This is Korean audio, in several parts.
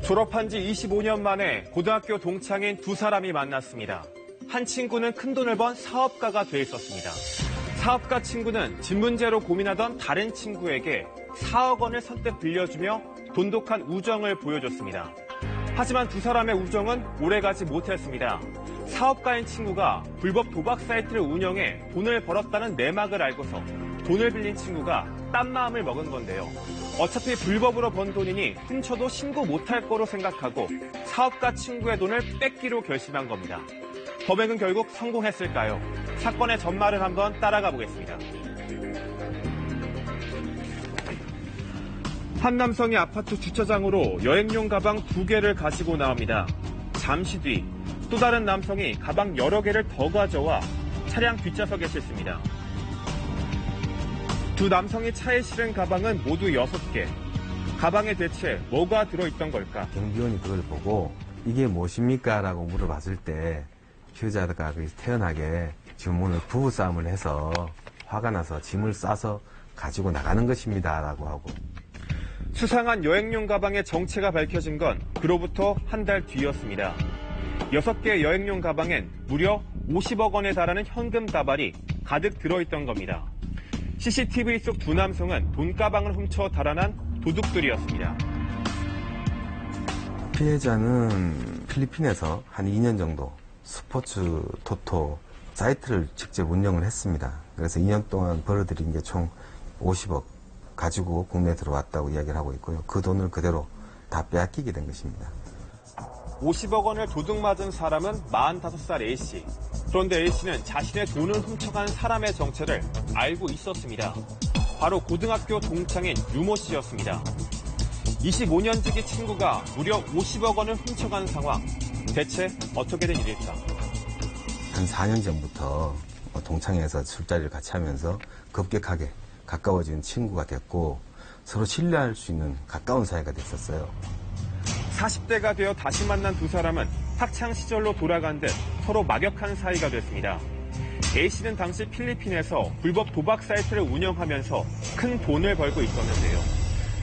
졸업한 지 25년 만에 고등학교 동창인 두 사람이 만났습니다. 한 친구는 큰돈을 번 사업가가 돼 있었습니다. 사업가 친구는 집 문제로 고민하던 다른 친구에게 4억 원을 선뜻 빌려주며 돈독한 우정을 보여줬습니다. 하지만 두 사람의 우정은 오래가지 못했습니다. 사업가인 친구가 불법 도박 사이트를 운영해 돈을 벌었다는 내막을 알고서 돈을 빌린 친구가 딴 마음을 먹은 건데요. 어차피 불법으로 번 돈이니 훔쳐도 신고 못할 거로 생각하고 사업가 친구의 돈을 뺏기로 결심한 겁니다. 범행은 결국 성공했을까요? 사건의 전말을 한번 따라가 보겠습니다. 한 남성이 아파트 주차장으로 여행용 가방 2개를 가지고 나옵니다. 잠시 뒤 또 다른 남성이 가방 여러 개를 더 가져와 차량 뒷좌석에 싣습니다. 두 남성이 차에 실은 가방은 모두 6개. 가방에 대체 뭐가 들어있던 걸까? 경비원이 그걸 보고 이게 무엇입니까? 라고 물어봤을 때 피해자가 태연하게 지금 오늘 부부싸움을 해서 화가 나서 짐을 싸서 가지고 나가는 것입니다. 라고 하고. 수상한 여행용 가방의 정체가 밝혀진 건 그로부터 한 달 뒤였습니다. 6개의 여행용 가방엔 무려 50억 원에 달하는 현금 다발이 가득 들어있던 겁니다. CCTV 속 두 남성은 돈가방을 훔쳐 달아난 도둑들이었습니다. 피해자는 필리핀에서 한 2년 정도 스포츠 토토 사이트를 직접 운영을 했습니다. 그래서 2년 동안 벌어들인 게 총 50억 가지고 국내에 들어왔다고 이야기를 하고 있고요. 그 돈을 그대로 다 빼앗기게 된 것입니다. 50억 원을 도둑 맞은 사람은 45살 A씨. 그런데 A씨는 자신의 돈을 훔쳐간 사람의 정체를 알고 있었습니다. 바로 고등학교 동창인 유모 씨였습니다. 25년지기 친구가 무려 50억 원을 훔쳐간 상황. 대체 어떻게 된 일일까? 한 4년 전부터 동창회에서 술자리를 같이 하면서 급격하게 가까워진 친구가 됐고 서로 신뢰할 수 있는 가까운 사이가 됐었어요. 40대가 되어 다시 만난 두 사람은 학창 시절로 돌아간 듯 서로 막역한 사이가 됐습니다. A씨는 당시 필리핀에서 불법 도박 사이트를 운영하면서 큰 돈을 벌고 있었는데요.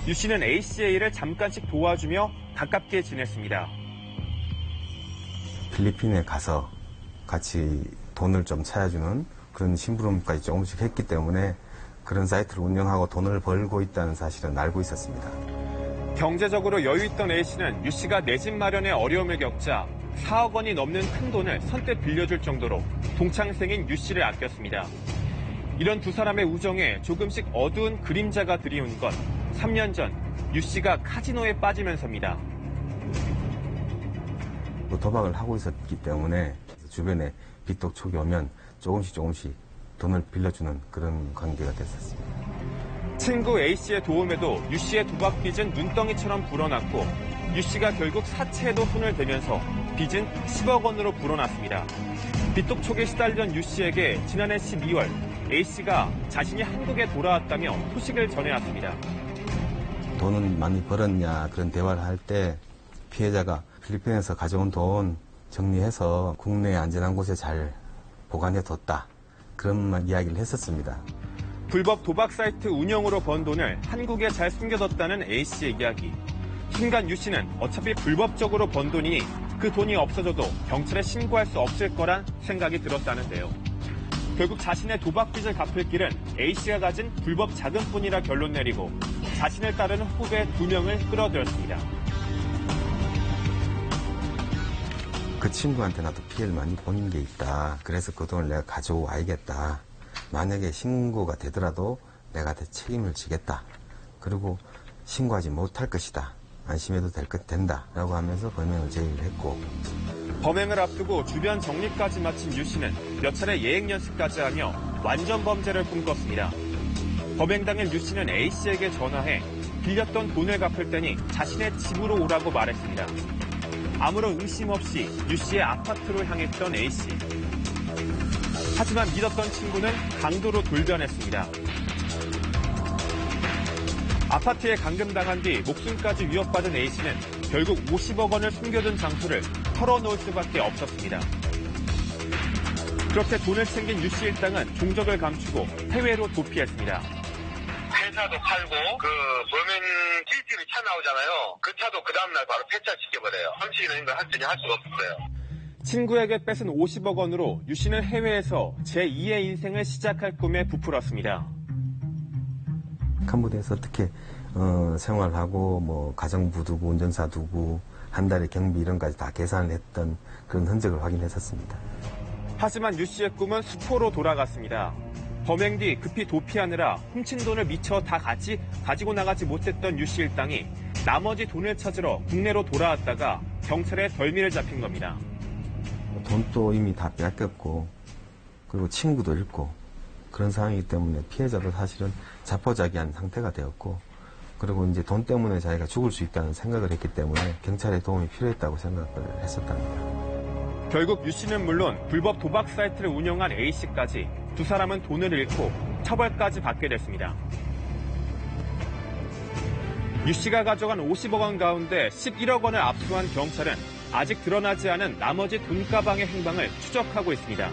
U씨는 A씨의 일을 잠깐씩 도와주며 가깝게 지냈습니다. 필리핀에 가서 같이 돈을 좀 찾아주는 그런 심부름까지 조금씩 했기 때문에 그런 사이트를 운영하고 돈을 벌고 있다는 사실은 알고 있었습니다. 경제적으로 여유 있던 A씨는 U씨가 내 집 마련에 어려움을 겪자 4억 원이 넘는 큰 돈을 선뜻 빌려줄 정도로 동창생인 U씨를 아꼈습니다. 이런 두 사람의 우정에 조금씩 어두운 그림자가 드리운 건 3년 전 U씨가 카지노에 빠지면서입니다. 도박을 하고 있었기 때문에 주변에 빚독촉이 오면 조금씩 돈을 빌려주는 그런 관계가 됐었습니다. 친구 A씨의 도움에도 U씨의 도박 빚은 눈덩이처럼 불어났고 U씨가 결국 사채에도 손을 대면서 빚은 10억 원으로 불어났습니다. 빚독촉에 시달리던 U씨에게 지난해 12월 A씨가 자신이 한국에 돌아왔다며 소식을 전해왔습니다. 돈은 많이 벌었냐 그런 대화를 할 때 피해자가 필리핀에서 가져온 돈 정리해서 국내에 안전한 곳에 잘 보관해뒀다. 그런 이야기를 했었습니다. 불법 도박 사이트 운영으로 번 돈을 한국에 잘 숨겨뒀다는 A씨의 이야기. 순간 U씨는 어차피 불법적으로 번 돈이니 그 돈이 없어져도 경찰에 신고할 수 없을 거란 생각이 들었다는데요. 결국 자신의 도박 빚을 갚을 길은 A씨가 가진 불법 자금뿐이라 결론 내리고 자신을 따르는 후배 2명을 끌어들였습니다. 그 친구한테 나도 피해를 많이 본 게 있다. 그래서 그 돈을 내가 가져와야겠다. 만약에 신고가 되더라도 내가 책임을 지겠다. 그리고 신고하지 못할 것이다. 안심해도 된다. 라고 하면서 범행을 제의를 했고. 범행을 앞두고 주변 정리까지 마친 U씨는 몇 차례 예행 연습까지 하며 완전 범죄를 꿈꿨습니다. 범행 당일 U씨는 A씨에게 전화해 빌렸던 돈을 갚을 테니 자신의 집으로 오라고 말했습니다. 아무런 의심 없이 U씨의 아파트로 향했던 A씨. 하지만 믿었던 친구는 강도로 돌변했습니다. 아파트에 감금당한 뒤 목숨까지 위협받은 A씨는 결국 50억 원을 숨겨둔 장소를 털어놓을 수밖에 없었습니다. 그렇게 돈을 챙긴 U씨 일당은 종적을 감추고 해외로 도피했습니다. 회사도 팔고 그 범행 실질을 찾아 나오잖아요. 그 차도 그 다음날 바로 폐차시켜버려요. 훔치는 걸 할 수가 없어요. 친구에게 뺏은 50억 원으로 유 씨는 해외에서 제2의 인생을 시작할 꿈에 부풀었습니다. 캄보디아에서 어떻게 생활하고 뭐 가정부 두고 운전사 두고 한 달에 경비 이런 까지 다 계산을 했던 그런 흔적을 확인했었습니다. 하지만 유 씨의 꿈은 수포로 돌아갔습니다. 범행 뒤 급히 도피하느라 훔친 돈을 미처 다 가지고 나가지 못했던 유 씨 일당이 나머지 돈을 찾으러 국내로 돌아왔다가 경찰에 덜미를 잡힌 겁니다. 돈도 이미 다 뺏겼고 그리고 친구도 잃고 그런 상황이기 때문에 피해자도 사실은 자포자기한 상태가 되었고 그리고 이제 돈 때문에 자기가 죽을 수 있다는 생각을 했기 때문에 경찰의 도움이 필요했다고 생각을 했었답니다. 결국 유 씨는 물론 불법 도박 사이트를 운영한 A 씨까지 두 사람은 돈을 잃고 처벌까지 받게 됐습니다. 유 씨가 가져간 50억 원 가운데 11억 원을 압수한 경찰은 아직 드러나지 않은 나머지 돈가방의 행방을 추적하고 있습니다.